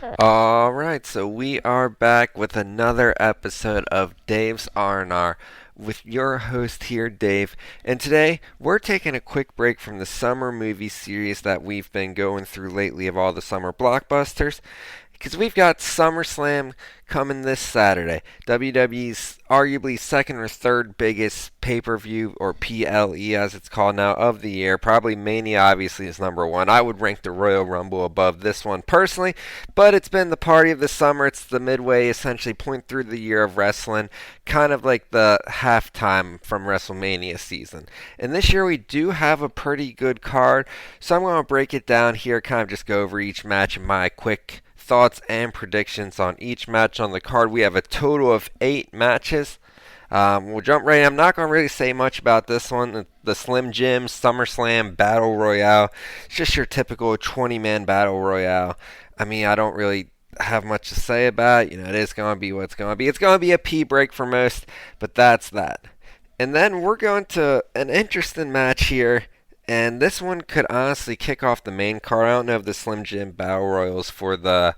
Alright, so we are back with another episode of Dave's R&R with your host here, Dave. And today, we're taking a quick break from the summer movie series that we've been going through lately of all the summer blockbusters. Because we've got SummerSlam coming this Saturday. WWE's arguably second or third biggest pay-per-view, or PLE as it's called now, of the year. Probably Mania obviously is number one. I would rank the Royal Rumble above this one personally, but it's been the party of the summer. It's the midway, essentially point through the year of wrestling, kind of like the halftime from WrestleMania season. And this year we do have a pretty good card, so I'm going to break it down here, kind of just go over each match in my quick thoughts and predictions on each match on the card. We have a total of 8 matches. We'll jump right in. I'm not going to really say much about this one. The Slim Jim SummerSlam Battle Royale. It's just your typical 20-man Battle Royale. I mean, I don't really have much to say about it. It is going to be what it's going to be. It's going to be a pee break for most, but that's that. And then we're going to an interesting match here. And this one could honestly kick off the main card. I don't know if the Slim Jim Battle Royals for the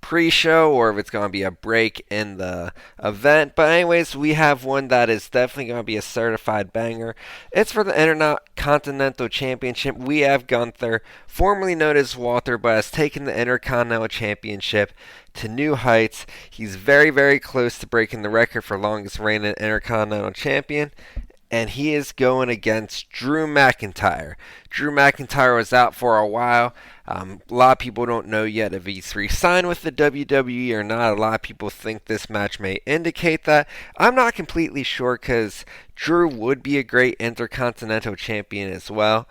pre-show or if it's going to be a break in the event. But anyways, we have one that is definitely going to be a certified banger. It's for the Intercontinental Championship. We have Gunther, formerly known as Walter, but has taken the Intercontinental Championship to new heights. He's very, very close to breaking the record for longest reigning Intercontinental Champion. And he is going against Drew McIntyre. Drew McIntyre was out for a while. A lot of people don't know yet if he's re-signed with the WWE or not. A lot of people think this match may indicate that. I'm not completely sure because Drew would be a great Intercontinental Champion as well.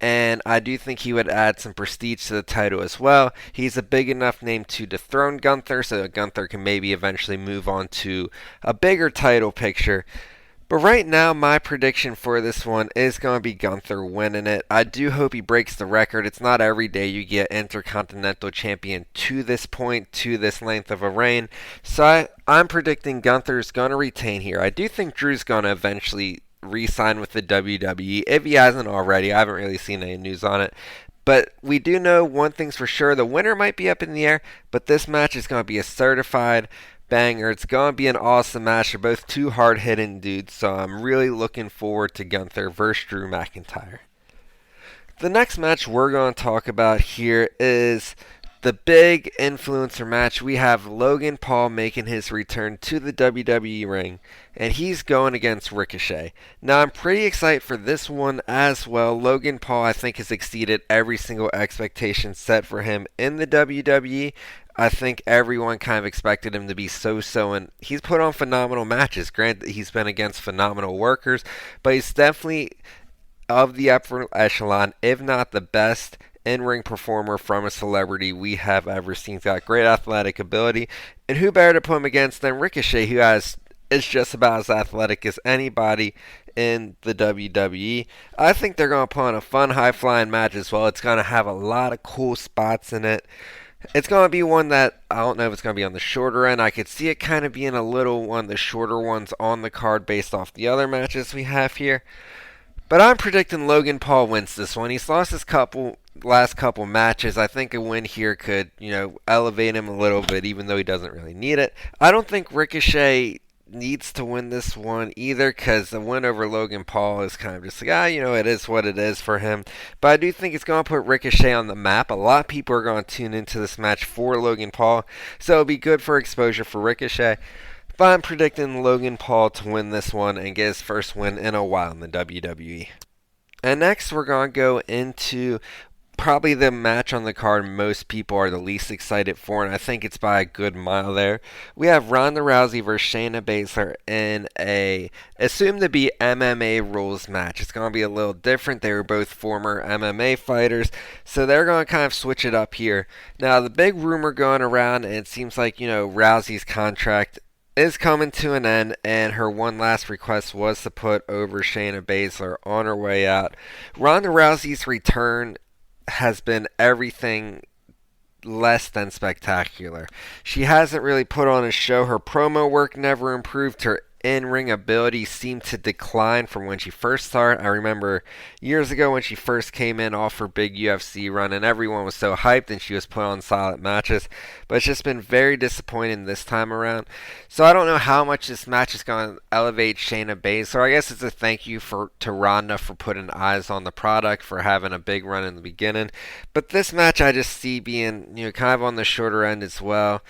And I do think he would add some prestige to the title as well. He's a big enough name to dethrone Gunther, so that Gunther can maybe eventually move on to a bigger title picture. But right now, my prediction for this one is going to be Gunther winning it. I do hope he breaks the record. It's not every day you get Intercontinental Champion to this point, to this length of a reign. So I'm predicting Gunther's going to retain here. I do think Drew's going to eventually re-sign with the WWE, if he hasn't already. I haven't really seen any news on it. But we do know one thing's for sure. The winner might be up in the air, but this match is going to be a certified banger. It's going to be an awesome match. They're both two hard-hitting dudes, so I'm really looking forward to Gunther versus Drew McIntyre. The next match we're going to talk about here is the big influencer match. We have Logan Paul making his return to the WWE ring, and he's going against Ricochet. Now, I'm pretty excited for this one as well. Logan Paul, I think, has exceeded every single expectation set for him in the WWE. I think everyone kind of expected him to be so-so, and he's put on phenomenal matches. Granted, he's been against phenomenal workers, but he's definitely of the upper echelon, if not the best in-ring performer from a celebrity we have ever seen. He's got great athletic ability, and who better to put him against than Ricochet, who is just about as athletic as anybody in the WWE. I think they're going to put on a fun, high-flying match as well. It's going to have a lot of cool spots in it. It's going to be one that I don't know if it's going to be on the shorter end. I could see it kind of being a little one of the shorter ones on the card based off the other matches we have here. But I'm predicting Logan Paul wins this one. He's lost his last couple matches. I think a win here could, elevate him a little bit, even though he doesn't really need it. I don't think Ricochet needs to win this one either, because the win over Logan Paul is kind of just like, it is what it is for him. But I do think it's going to put Ricochet on the map. A lot of people are going to tune into this match for Logan Paul, so it'll be good for exposure for Ricochet. But I'm predicting Logan Paul to win this one and get his first win in a while in the WWE. And next we're going to go into probably the match on the card most people are the least excited for, and I think it's by a good mile there. We have Ronda Rousey versus Shayna Baszler in a assumed to be MMA rules match. It's going to be a little different. They were both former MMA fighters, so they're going to kind of switch it up here. Now, the big rumor going around, and it seems like, Rousey's contract is coming to an end, and her one last request was to put over Shayna Baszler on her way out. Ronda Rousey's return has been everything less than spectacular. She hasn't really put on a show. Her promo work never improved. Her in-ring ability seemed to decline from when she first started. I remember years ago when she first came in off her big UFC run and everyone was so hyped and she was put on solid matches, but it's just been very disappointing this time around. So I don't know how much this match is going to elevate Shayna Baszler. I guess it's a thank you to Ronda for putting eyes on the product, for having a big run in the beginning. But this match I just see being, kind of on the shorter end as well.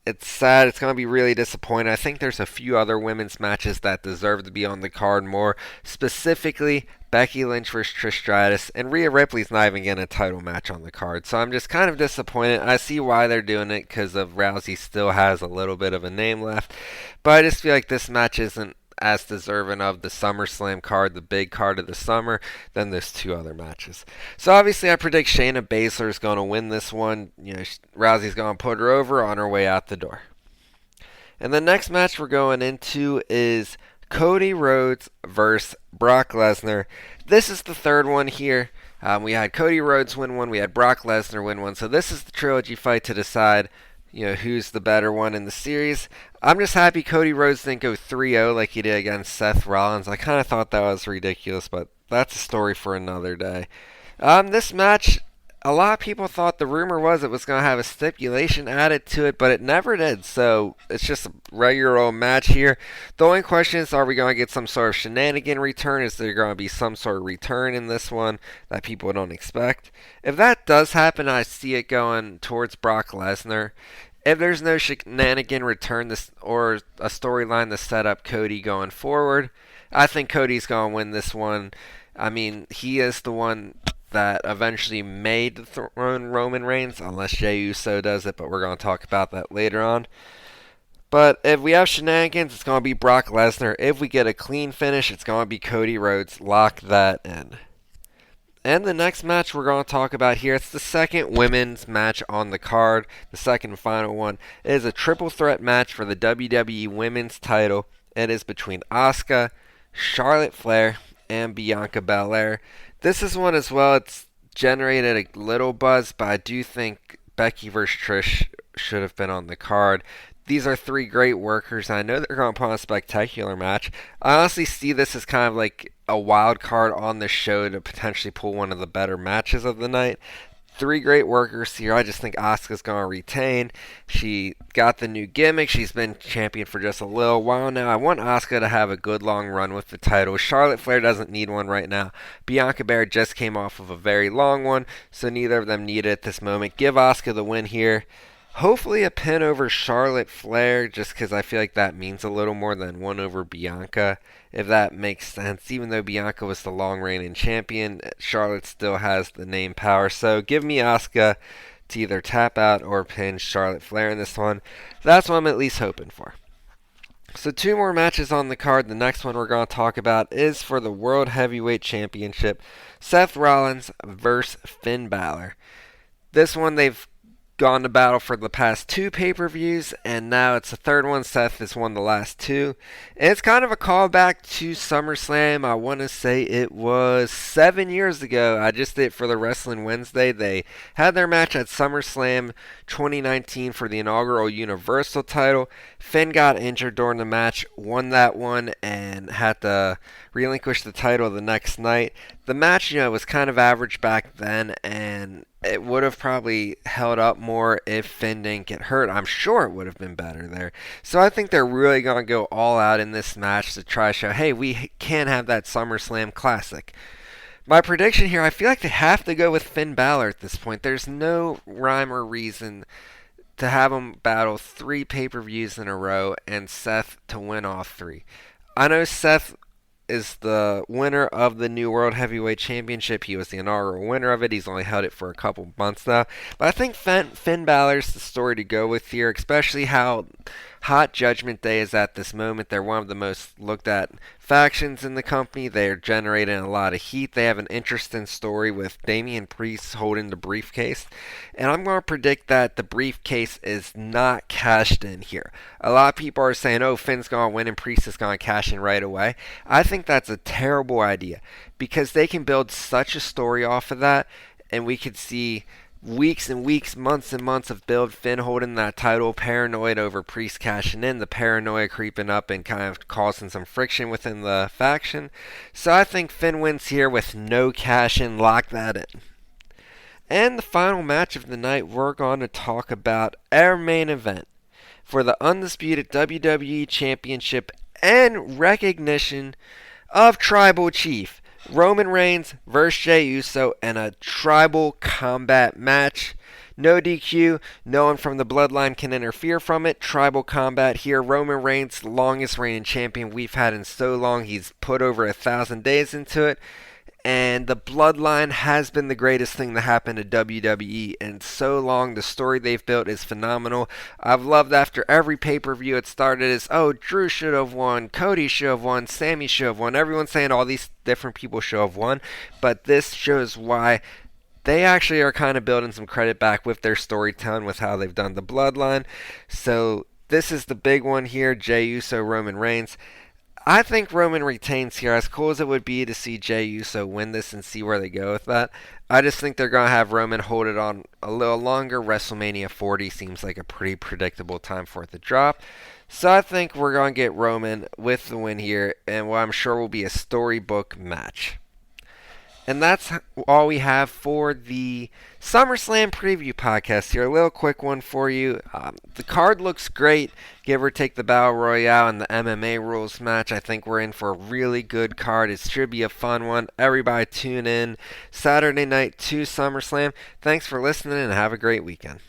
It's sad. It's going to be really disappointing. I think there's a few other women's matches that deserve to be on the card more. Specifically, Becky Lynch versus Trish Stratus, and Rhea Ripley's not even getting a title match on the card. So I'm just kind of disappointed. I see why they're doing it because of Rousey still has a little bit of a name left. But I just feel like this match isn't as deserving of the SummerSlam card, the big card of the summer, than those two other matches. So obviously I predict Shayna Baszler is going to win this one. Rousey's going to put her over on her way out the door. And the next match we're going into is Cody Rhodes versus Brock Lesnar. This is the third one here. We had Cody Rhodes win one, we had Brock Lesnar win one. So this is the trilogy fight to decide who's the better one in the series. I'm just happy Cody Rhodes didn't go 3-0 like he did against Seth Rollins. I kind of thought that was ridiculous, but that's a story for another day. This match, a lot of people thought the rumor was it was going to have a stipulation added to it, but it never did. So it's just a regular old match here. The only question is, are we going to get some sort of shenanigan return? Is there going to be some sort of return in this one that people don't expect? If that does happen, I see it going towards Brock Lesnar. If there's no shenanigan return or a storyline to set up Cody going forward, I think Cody's going to win this one. I mean, he is the one that eventually made the throne Roman Reigns, unless Jey Uso does it, but we're going to talk about that later on. But if we have shenanigans, it's going to be Brock Lesnar. If we get a clean finish, it's going to be Cody Rhodes. Lock that in. And the next match we're going to talk about here, it's the second women's match on the card, the second and final one. It is a triple threat match for the WWE Women's title. It is between Asuka, Charlotte Flair, and Bianca Belair. This is one as well. It's generated a little buzz, but I do think Becky vs. Trish should have been on the card. These are three great workers. I know they're going to put on a spectacular match. I honestly see this as kind of like a wild card on the show to potentially pull one of the better matches of the night. Three great workers here. I just think Asuka's going to retain. She got the new gimmick. She's been champion for just a little while now. I want Asuka to have a good long run with the title. Charlotte Flair doesn't need one right now. Bianca Belair just came off of a very long one, so neither of them need it at this moment. Give Asuka the win here. Hopefully a pin over Charlotte Flair, just because I feel like that means a little more than one over Bianca, if that makes sense. Even though Bianca was the long reigning champion, Charlotte still has the name power. So give me Asuka to either tap out or pin Charlotte Flair in this one. That's what I'm at least hoping for. So two more matches on the card. The next one we're going to talk about is for the World Heavyweight Championship. Seth Rollins versus Finn Balor. This one they've gone to battle for the past two pay-per-views, and now it's the third one. Seth has won the last two. And it's kind of a callback to SummerSlam. I want to say it was 7 years ago. I just did it for the Wrestling Wednesday. They had their match at SummerSlam 2019 for the inaugural Universal title. Finn got injured during the match, won that one, and had to relinquish the title the next night. The match, was kind of average back then, and it would have probably held up more if Finn didn't get hurt. I'm sure it would have been better there. So I think they're really going to go all out in this match to try to show, hey, we can have that SummerSlam classic. My prediction here, I feel like they have to go with Finn Balor at this point. There's no rhyme or reason to have him battle three pay-per-views in a row and Seth to win all three. I know Seth is the winner of the new World Heavyweight Championship. He was the inaugural winner of it. He's only held it for a couple months now. But I think Finn Balor's the story to go with here, especially how hot Judgment Day is at this moment. They're one of the most looked at factions in the company. They're generating a lot of heat. They have an interesting story with Damian Priest holding the briefcase. And I'm going to predict that the briefcase is not cashed in here. A lot of people are saying, oh, Finn's going to win and Priest is going to cash in right away. I think that's a terrible idea because they can build such a story off of that, and we could see weeks and weeks, months and months of build, Finn holding that title, paranoid over Priest cashing in, the paranoia creeping up and kind of causing some friction within the faction. So I think Finn wins here with no cash in, lock that in. And the final match of the night, we're going to talk about our main event for the undisputed WWE Championship and recognition of Tribal Chief. Roman Reigns versus Jey Uso in a tribal combat match. No DQ, no one from the bloodline can interfere from it. Tribal combat here. Roman Reigns, the longest reigning champion we've had in so long. He's put over 1,000 days into it. And the bloodline has been the greatest thing to happen to WWE in so long. The story they've built is phenomenal. I've loved after every pay-per-view it started as, oh, Drew should have won, Cody should have won, Sammy should have won. Everyone's saying all these different people should have won. But this shows why they actually are kind of building some credit back with their storytelling with how they've done the bloodline. So this is the big one here, Jey Uso, Roman Reigns. I think Roman retains here. As cool as it would be to see Jey Uso win this and see where they go with that, I just think they're going to have Roman hold it on a little longer. WrestleMania 40 seems like a pretty predictable time for it to drop. So I think we're going to get Roman with the win here, and what I'm sure will be a storybook match. And that's all we have for the SummerSlam preview podcast here. A little quick one for you. The card looks great. Give or take the Battle Royale and the MMA rules match. I think we're in for a really good card. It should be a fun one. Everybody tune in Saturday night to SummerSlam. Thanks for listening and have a great weekend.